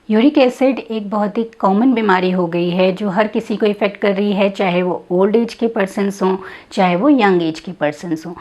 Uric acid एक बहुत ही common बीमारी हो गई है जो हर किसी को इफ़ेक्ट कर रही है, चाहे वो ओल्ड एज के पर्सन्स हों, चाहे वो यंग एज के पर्सन्स हों।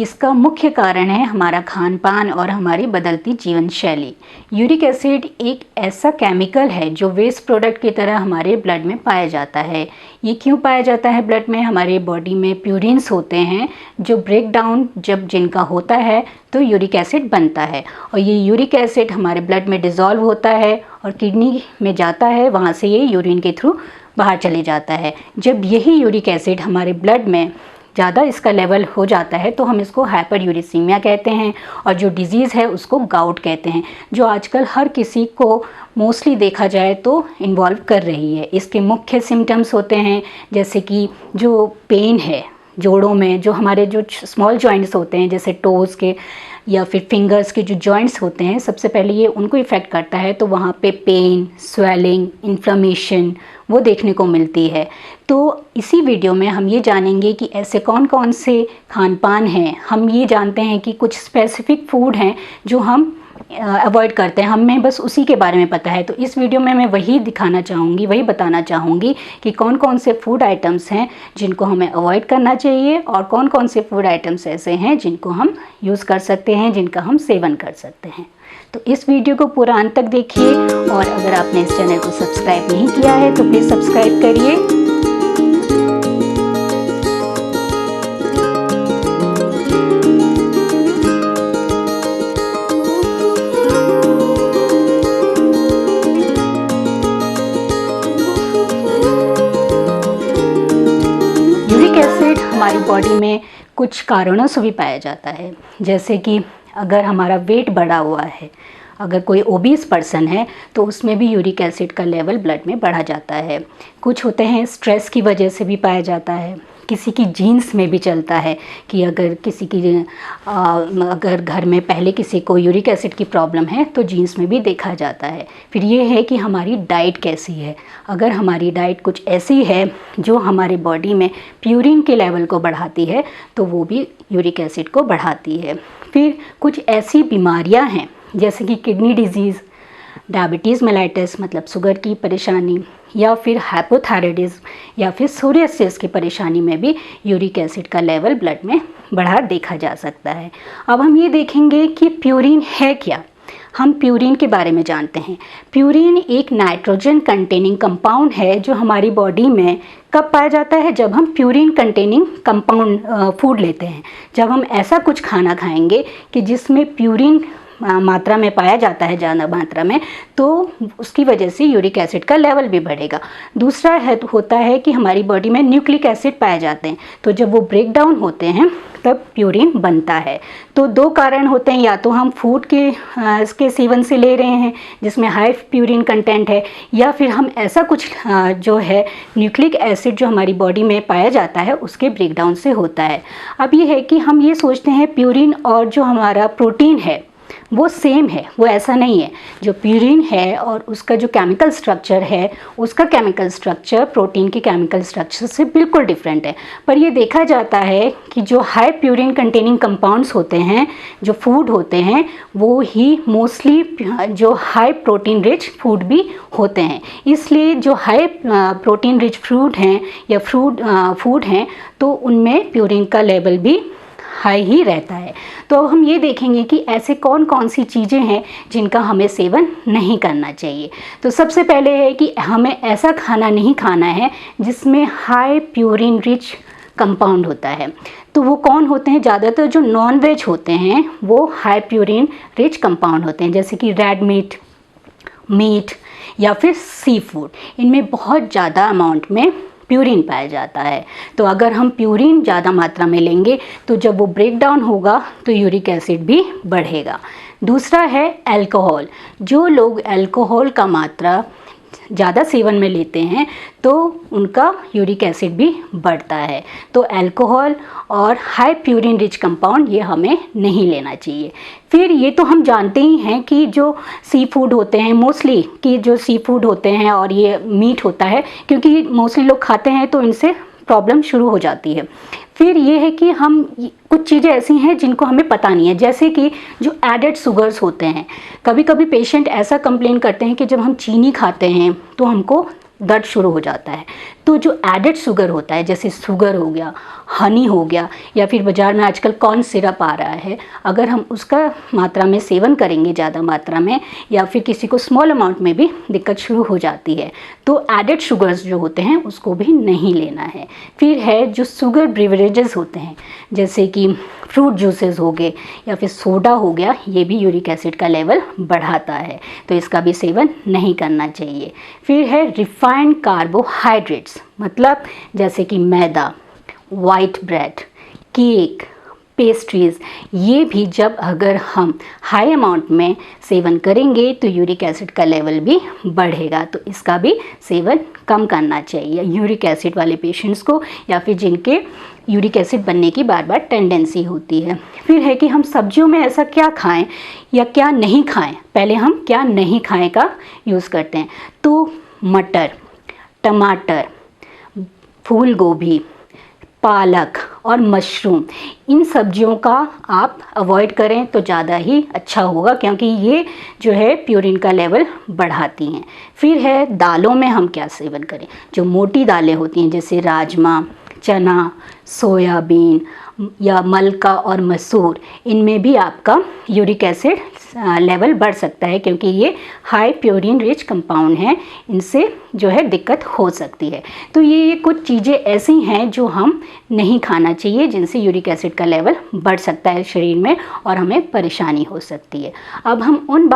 इसका मुख्य कारण है हमारा खान पान और हमारी बदलती जीवन शैली। यूरिक एसिड एक ऐसा केमिकल है जो वेस्ट प्रोडक्ट की तरह हमारे ब्लड में पाया जाता है। ये क्यों पाया जाता है ब्लड में? हमारे बॉडी में प्यूरिन्स होते हैं जो ब्रेक डाउन जब जिनका होता है तो यूरिक एसिड बनता है, और ये यूरिक एसिड हमारे ब्लड में डिज़ोल्व होता है और किडनी में जाता है, वहाँ से ये यूरिन के थ्रू बाहर चले जाता है। जब यही यूरिक एसिड हमारे ब्लड में ज़्यादा इसका लेवल हो जाता है तो हम इसको हाइपर यूरिसीमिया कहते हैं, और जो डिज़ीज़ है उसको गाउट कहते हैं, जो आजकल हर किसी को मोस्टली देखा जाए तो इन्वॉल्व कर रही है। इसके मुख्य सिम्टम्स होते हैं जैसे कि जो पेन है जोड़ों में, जो हमारे जो स्मॉल जॉइंट्स होते हैं जैसे टोज़ के या फिर फिंगर्स के जो जॉइंट्स होते हैं, सबसे पहले ये उनको इफ़ेक्ट करता है, तो वहाँ पे पेन, स्वेलिंग, इन्फ्लेमेशन वो देखने को मिलती है। तो इसी वीडियो में हम ये जानेंगे कि ऐसे कौन कौन से खान पान हैं। हम ये जानते हैं कि कुछ स्पेसिफिक फूड हैं जो हम अवॉइड करते हैं, हमें बस उसी के बारे में पता है। तो इस वीडियो में मैं वही दिखाना चाहूँगी, वही बताना चाहूँगी कि कौन कौन से फूड आइटम्स हैं जिनको हमें अवॉइड करना चाहिए और कौन कौन से फूड आइटम्स ऐसे हैं जिनको हम यूज़ कर सकते हैं, जिनका हम सेवन कर सकते हैं। तो इस वीडियो को पूरा अंत तक देखिए, और अगर आपने इस चैनल को सब्सक्राइब नहीं किया है तो प्लीज़ सब्सक्राइब करिए। हमारी बॉडी में कुछ कारणों से भी पाया जाता है, जैसे कि अगर हमारा वेट बढ़ा हुआ है, अगर कोई ओबीस पर्सन है तो उसमें भी यूरिक एसिड का लेवल ब्लड में बढ़ा जाता है। कुछ होते हैं स्ट्रेस की वजह से भी पाया जाता है। किसी की जीन्स में भी चलता है कि अगर किसी की अगर घर में पहले किसी को यूरिक एसिड की प्रॉब्लम है तो जीन्स में भी देखा जाता है। फिर ये है कि हमारी डाइट कैसी है। अगर हमारी डाइट कुछ ऐसी है जो हमारे बॉडी में प्यूरिन के लेवल को बढ़ाती है तो वो भी यूरिक एसिड को बढ़ाती है। फिर कुछ ऐसी बीमारियां हैं जैसे कि किडनी डिजीज़, डायबिटीज़ मेलाइटस मतलब शुगर की परेशानी, या फिर हाइपोथायराइडिज्म या फिर सोरियासिस की परेशानी में भी यूरिक एसिड का लेवल ब्लड में बढ़ा देखा जा सकता है। अब हम ये देखेंगे कि प्यूरिन है क्या। हम प्यूरिन के बारे में जानते हैं। प्यूरिन एक नाइट्रोजन कंटेनिंग कंपाउंड है जो हमारी बॉडी में कब पाया जाता है? जब हम प्यूरिन कंटेनिंग कंपाउंड फूड लेते हैं। जब हम ऐसा कुछ खाना खाएंगे कि जिसमें प्यूरिन मात्रा में पाया जाता है, ज़्यादा मात्रा में, तो उसकी वजह से यूरिक एसिड का लेवल भी बढ़ेगा। दूसरा होता है कि हमारी बॉडी में न्यूक्लिक एसिड पाए जाते हैं, तो जब वो ब्रेक डाउन होते हैं तब प्यूरिन बनता है। तो दो कारण होते हैं, या तो हम फूड के इसके सेवन से ले रहे हैं जिसमें हाई प्यूरिन कंटेंट है, या फिर हम ऐसा कुछ जो है न्यूक्लिक एसिड जो हमारी बॉडी में पाया जाता है उसके ब्रेक डाउन से होता है। अब ये है कि हम ये सोचते हैं प्यूरिन और जो हमारा प्रोटीन है वो सेम है, वो ऐसा नहीं है। जो प्यूरिन है और उसका जो केमिकल स्ट्रक्चर है, उसका केमिकल स्ट्रक्चर प्रोटीन के केमिकल स्ट्रक्चर से बिल्कुल डिफरेंट है। पर ये देखा जाता है कि जो हाई प्यूरिन कंटेनिंग कंपाउंड्स होते हैं, जो फूड होते हैं, वो ही मोस्टली जो हाई प्रोटीन रिच फूड भी होते हैं। इसलिए जो हाई प्रोटीन रिच फूड हैं या फूड हैं तो उनमें प्यूरिन का लेवल भी हाई ही रहता है। तो हम ये देखेंगे कि ऐसे कौन कौन सी चीज़ें हैं जिनका हमें सेवन नहीं करना चाहिए। तो सबसे पहले है कि हमें ऐसा खाना नहीं खाना है जिसमें हाई प्यूरिन रिच कंपाउंड होता है। तो वो कौन होते हैं? ज़्यादातर जो नॉन वेज होते हैं वो हाई प्यूरिन रिच कंपाउंड होते हैं, जैसे कि रेड मीट या फिर सी फूड। इनमें बहुत ज़्यादा अमाउंट में प्यूरिन पाया जाता है। तो अगर हम प्यूरिन ज़्यादा मात्रा में लेंगे तो जब वो ब्रेक डाउन होगा तो यूरिक एसिड भी बढ़ेगा। दूसरा है अल्कोहल। जो लोग अल्कोहल का मात्रा ज़्यादा सेवन में लेते हैं तो उनका यूरिक एसिड भी बढ़ता है। तो अल्कोहल और हाई प्यूरिन रिच कंपाउंड ये हमें नहीं लेना चाहिए। फिर ये तो हम जानते ही हैं कि जो सी फूड होते हैं मोस्टली, कि जो सी फूड होते हैं और ये मीट होता है, क्योंकि मोस्टली लोग खाते हैं तो इनसे प्रॉब्लम शुरू हो जाती है। फिर ये है कि हम कुछ चीज़ें ऐसी हैं जिनको हमें पता नहीं है, जैसे कि जो एडेड शुगर्स होते हैं। कभी कभी पेशेंट ऐसा कंप्लेन करते हैं कि जब हम चीनी खाते हैं तो हमको दर्द शुरू हो जाता है। तो जो एडेड शुगर होता है, जैसे शुगर हो गया, हनी हो गया, या फिर बाज़ार में आजकल कॉर्न सिरप आ रहा है, अगर हम उसका मात्रा में सेवन करेंगे, ज़्यादा मात्रा में, या फिर किसी को स्मॉल अमाउंट में भी दिक्कत शुरू हो जाती है। तो एडेड शुगर्स जो होते हैं उसको भी नहीं लेना है। फिर है जो शुगर ब्रिवरेजेस होते हैं, जैसे कि फ्रूट जूसेस हो गए या फिर सोडा हो गया, ये भी यूरिक एसिड का लेवल बढ़ाता है, तो इसका भी सेवन नहीं करना चाहिए। फिर है रिफाइंड कार्बोहाइड्रेट्स, मतलब जैसे कि मैदा, वाइट ब्रेड, केक, पेस्ट्रीज़, ये भी जब अगर हम हाई अमाउंट में सेवन करेंगे तो यूरिक एसिड का लेवल भी बढ़ेगा, तो इसका भी सेवन कम करना चाहिए यूरिक एसिड वाले पेशेंट्स को, या फिर जिनके यूरिक एसिड बनने की बार बार टेंडेंसी होती है। फिर है कि हम सब्जियों में ऐसा क्या खाएं या क्या नहीं खाएं। पहले हम क्या नहीं खाएं का यूज़ करते हैं। तो मटर, टमाटर, फूल गोभी, पालक और मशरूम, इन सब्जियों का आप अवॉइड करें तो ज़्यादा ही अच्छा होगा, क्योंकि ये जो है प्यूरिन का लेवल बढ़ाती हैं। फिर है दालों में हम क्या सेवन करें। जो मोटी दालें होती हैं जैसे राजमा, चना, सोयाबीन या मलका और मसूर, इनमें भी आपका यूरिक एसिड लेवल बढ़ सकता है, क्योंकि ये हाई प्योरीन रिच कंपाउंड हैं, इनसे जो है दिक्कत हो सकती है। तो ये कुछ चीज़ें ऐसी हैं जो हम नहीं खाना चाहिए, जिनसे यूरिक एसिड का लेवल बढ़ सकता है शरीर में और हमें परेशानी हो सकती है। अब हम उन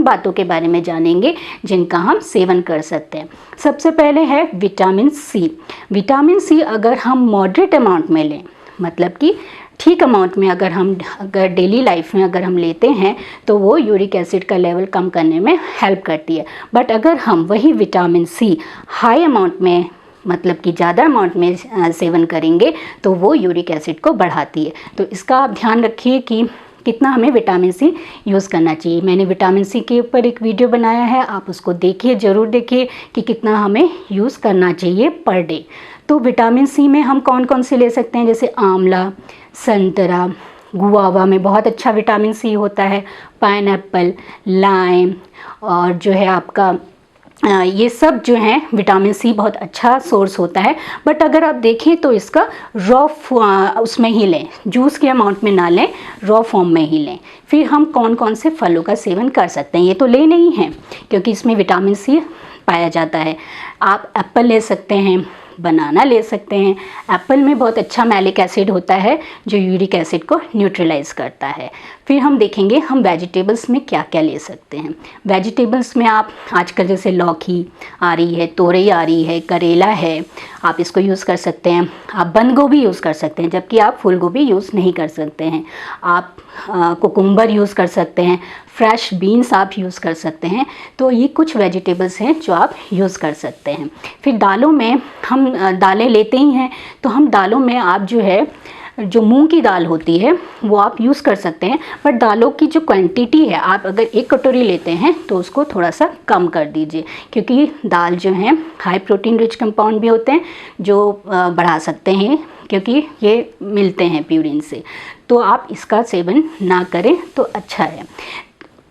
बातों के बारे में जानेंगे जिनका हम सेवन कर सकते हैं। सबसे पहले है विटामिन सी। विटामिन सी अगर हम मॉडरेट अमाउंट में लें, मतलब कि ठीक अमाउंट में अगर डेली लाइफ में अगर हम लेते हैं तो वो यूरिक एसिड का लेवल कम करने में हेल्प करती है। बट अगर हम वही विटामिन सी हाई अमाउंट में, मतलब कि ज़्यादा अमाउंट में सेवन करेंगे तो वो यूरिक एसिड को बढ़ाती है। तो इसका आप ध्यान रखिए कि कितना हमें विटामिन सी यूज़ करना चाहिए। मैंने विटामिन सी के ऊपर एक वीडियो बनाया है, आप उसको देखिए, ज़रूर देखिए कि कितना हमें यूज़ करना चाहिए पर डे। तो विटामिन सी में हम कौन कौन से ले सकते हैं, जैसे आंवला, संतरा, गुआवा में बहुत अच्छा विटामिन सी होता है, पाइनएप्पल, लाइम, और जो है आपका ये सब जो हैं विटामिन सी बहुत अच्छा सोर्स होता है। बट अगर आप देखें तो इसका रॉ उसमें ही लें, जूस के अमाउंट में ना लें, रॉ फॉर्म में ही लें। फिर हम कौन कौन से फलों का सेवन कर सकते हैं, ये तो ले नहीं हैं क्योंकि इसमें विटामिन सी पाया जाता है। आप एप्पल ले सकते हैं, बनाना ले सकते हैं। एप्पल में बहुत अच्छा मैलिक एसिड होता है जो यूरिक एसिड को न्यूट्रलाइज करता है। फिर हम देखेंगे हम वेजिटेबल्स में क्या क्या ले सकते हैं। वेजिटेबल्स में आप आजकल जैसे लौकी आ रही है, तोरई आ रही है, करेला है, आप इसको यूज़ कर सकते हैं। आप बंद गोभी यूज़ कर सकते हैं, जबकि आप फूल गोभी यूज़ नहीं कर सकते हैं। आप कुकुम्बर यूज़ कर सकते हैं, फ्रेश बीन्स आप यूज़ कर सकते हैं। तो ये कुछ वेजिटेबल्स हैं जो आप यूज़ कर सकते हैं। फिर दालों में हम दालें लेते ही हैं, तो हम दालों में आप जो मूंग की दाल होती है वो आप यूज़ कर सकते हैं। बट दालों की जो क्वांटिटी है, आप अगर 1 कटोरी लेते हैं तो उसको थोड़ा सा कम कर दीजिए, क्योंकि दाल जो है हाई प्रोटीन रिच कंपाउंड भी होते हैं जो बढ़ा सकते हैं, क्योंकि ये मिलते हैं प्यूरिन से। तो आप इसका सेवन ना करें तो अच्छा है।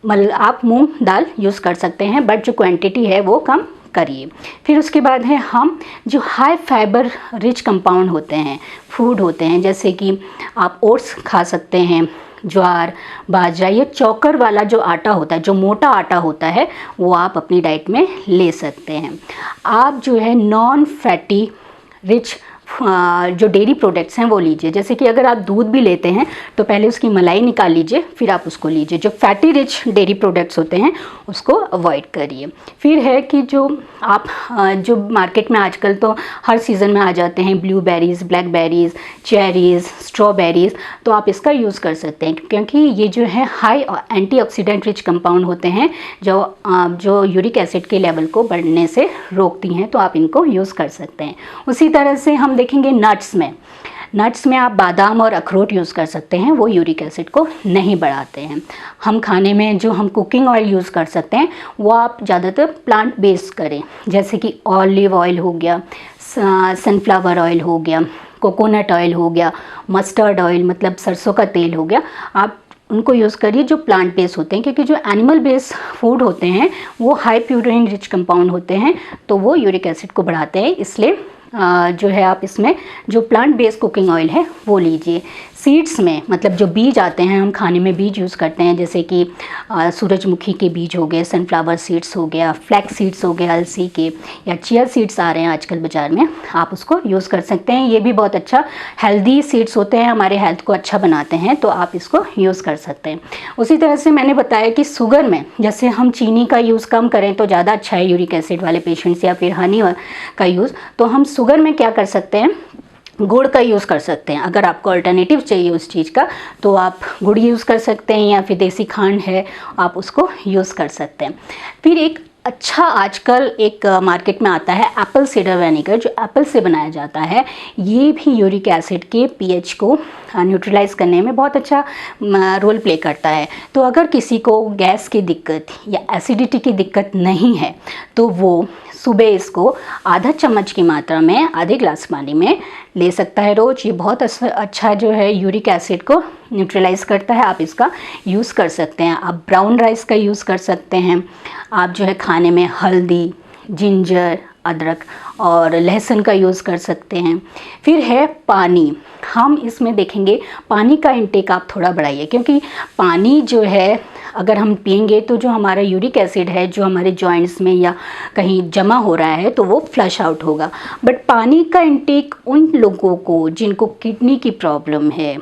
मतलब आप मूंग दाल यूज़ कर सकते हैं, बट जो क्वांटिटी है वो कम करिए। फिर उसके बाद है हम जो हाई फाइबर रिच कंपाउंड होते हैं, फूड होते हैं, जैसे कि आप ओट्स खा सकते हैं, ज्वार, बाजरा, ये चोकर वाला जो आटा होता है, जो मोटा आटा होता है, वो आप अपनी डाइट में ले सकते हैं। आप जो है नॉन फैटी रिच जो डेयरी प्रोडक्ट्स हैं वो लीजिए। जैसे कि अगर आप दूध भी लेते हैं तो पहले उसकी मलाई निकाल लीजिए, फिर आप उसको लीजिए। जो फैटी रिच डेयरी प्रोडक्ट्स होते हैं उसको अवॉइड करिए। फिर है कि जो मार्केट में आजकल तो हर सीज़न में आ जाते हैं, ब्लूबेरीज़, ब्लैकबेरीज़, चेरीज़, स्ट्रॉबेरीज़, तो आप इसका यूज़ कर सकते हैं, क्योंकि ये जो है हाई एंटीऑक्सीडेंट रिच कंपाउंड होते हैं जो यूरिक एसिड के लेवल को बढ़ने से रोकती हैं, तो आप इनको यूज़ कर सकते हैं। उसी तरह से हम देखेंगे नट्स में आप बादाम और अखरोट यूज़ कर सकते हैं, वो यूरिक एसिड को नहीं बढ़ाते हैं। हम खाने में जो हम कुकिंग ऑयल यूज़ कर सकते हैं वो आप ज़्यादातर प्लांट बेस्ड करें, जैसे कि ऑलिव ऑयल हो गया, सनफ्लावर ऑयल हो गया, कोकोनट ऑयल हो गया, मस्टर्ड ऑयल मतलब सरसों का तेल हो गया, आप उनको यूज़ करिए जो प्लांट बेस्ड होते हैं, क्योंकि जो एनिमल बेस्ड फूड होते हैं वो हाई प्यूरिन रिच कंपाउंड होते हैं, तो वो यूरिक एसिड को बढ़ाते हैं। इसलिए जो है आप इसमें जो प्लांट बेस्ड कुकिंग ऑयल है वो लीजिए। सीड्स में मतलब जो बीज आते हैं, हम खाने में बीज यूज़ करते हैं, जैसे कि सूरजमुखी के बीज हो गए, सनफ्लावर सीड्स हो गया, फ्लैक्स सीड्स हो गए अलसी के, या चिया सीड्स आ रहे हैं आजकल बाज़ार में, आप उसको यूज़ कर सकते हैं। ये भी बहुत अच्छा हेल्दी सीड्स होते हैं, हमारे हेल्थ को अच्छा बनाते हैं, तो आप इसको यूज़ कर सकते हैं। उसी तरह से मैंने बताया कि शुगर में जैसे हम चीनी का यूज़ कम करें तो ज़्यादा अच्छा है यूरिक एसिड वाले पेशेंट्स, या फिर हनी का यूज़, तो हम शुगर में क्या कर सकते हैं, गुड़ का यूज़ कर सकते हैं। अगर आपको अल्टरनेटिव चाहिए उस चीज़ का तो आप गुड़ यूज़ कर सकते हैं, या फिर देसी खांड है आप उसको यूज़ कर सकते हैं। फिर एक अच्छा आजकल एक मार्केट में आता है एप्पल साइडर विनेगर, जो एप्पल से बनाया जाता है। ये भी यूरिक एसिड के पीएच को न्यूट्रलाइज करने में बहुत अच्छा रोल प्ले करता है। तो अगर किसी को गैस की दिक्कत या एसिडिटी की दिक्कत नहीं है तो वो सुबह इसको आधा चम्मच की मात्रा में आधे ग्लास पानी में ले सकता है रोज़। ये बहुत अच्छा जो है यूरिक एसिड को न्यूट्रलाइज करता है, आप इसका यूज़ कर सकते हैं। आप ब्राउन राइस का यूज़ कर सकते हैं। आप जो है खाने में हल्दी, जिंजर, अदरक और लहसुन का यूज़ कर सकते हैं। फिर है पानी, हम इसमें देखेंगे पानी का इंटेक आप थोड़ा बढ़ाइए, क्योंकि पानी जो है अगर हम पिएंगे तो जो हमारा यूरिक एसिड है जो हमारे जॉइंट्स में या कहीं जमा हो रहा है तो वो फ्लश आउट होगा। बट पानी का इंटेक उन लोगों को जिनको किडनी की प्रॉब्लम है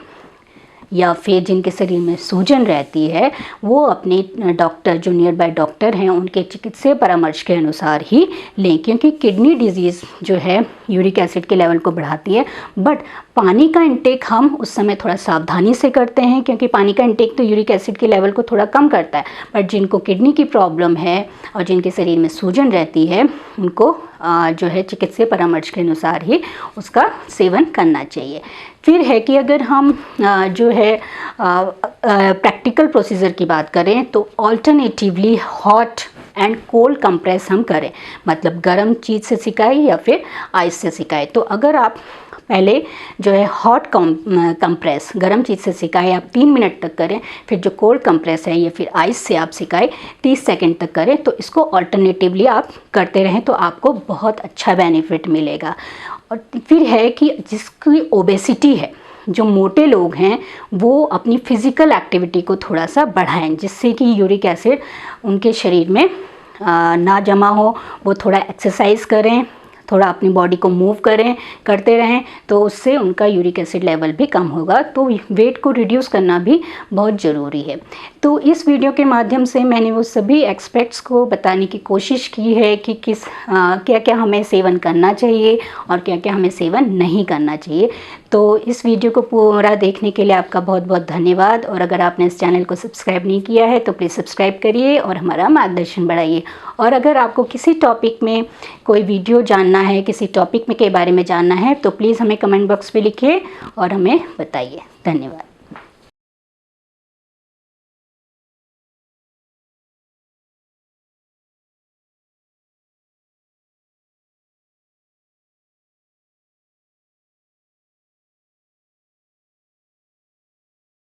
या फिर जिनके शरीर में सूजन रहती है, वो अपने डॉक्टर जो नियर बाय डॉक्टर हैं उनके चिकित्सीय परामर्श के अनुसार ही लें, क्योंकि किडनी डिजीज़ जो है यूरिक एसिड के लेवल को बढ़ाती है। बट पानी का इंटेक हम उस समय थोड़ा सावधानी से करते हैं, क्योंकि पानी का इंटेक तो यूरिक एसिड के लेवल को थोड़ा कम करता है। बट जिनको किडनी की प्रॉब्लम है और जिनके शरीर में सूजन रहती है उनको जो है चिकित्सीय परामर्श के अनुसार ही उसका सेवन करना चाहिए। फिर है कि अगर हम जो है प्रैक्टिकल प्रोसीजर की बात करें तो alternatively hot and cold compress हम करें, मतलब गर्म चीज़ से सिकाए या फिर आइस से सिकाए। तो अगर आप पहले जो है हॉट कंप्रेस गर्म चीज़ से सिकाए आप 3 मिनट तक करें, फिर जो कोल्ड कंप्रेस है या फिर आइस से आप सिकाए 30 सेकंड तक करें, तो इसको ऑल्टरनेटिवली आप करते रहें तो आपको बहुत अच्छा बेनिफिट मिलेगा। और फिर है कि जिसकी ओबेसिटी है, जो मोटे लोग हैं, वो अपनी फिज़िकल एक्टिविटी को थोड़ा सा बढ़ाएं, जिससे कि यूरिक एसिड उनके शरीर में ना जमा हो। वो थोड़ा एक्सरसाइज करें, थोड़ा अपनी बॉडी को मूव करते रहें, तो उससे उनका यूरिक एसिड लेवल भी कम होगा। तो वेट को रिड्यूस करना भी बहुत ज़रूरी है। तो इस वीडियो के माध्यम से मैंने वो सभी एस्पेक्ट्स को बताने की कोशिश की है कि क्या क्या हमें सेवन करना चाहिए और क्या क्या हमें सेवन नहीं करना चाहिए। तो इस वीडियो को पूरा देखने के लिए आपका बहुत बहुत धन्यवाद। और अगर आपने इस चैनल को सब्सक्राइब नहीं किया है तो प्लीज़ सब्सक्राइब करिए और हमारा मार्गदर्शन बढ़ाइए। और अगर आपको किसी टॉपिक में कोई वीडियो जानना है, किसी टॉपिक में के बारे में जानना है, तो प्लीज़ हमें कमेंट बॉक्स में लिखिए और हमें बताइए। धन्यवाद।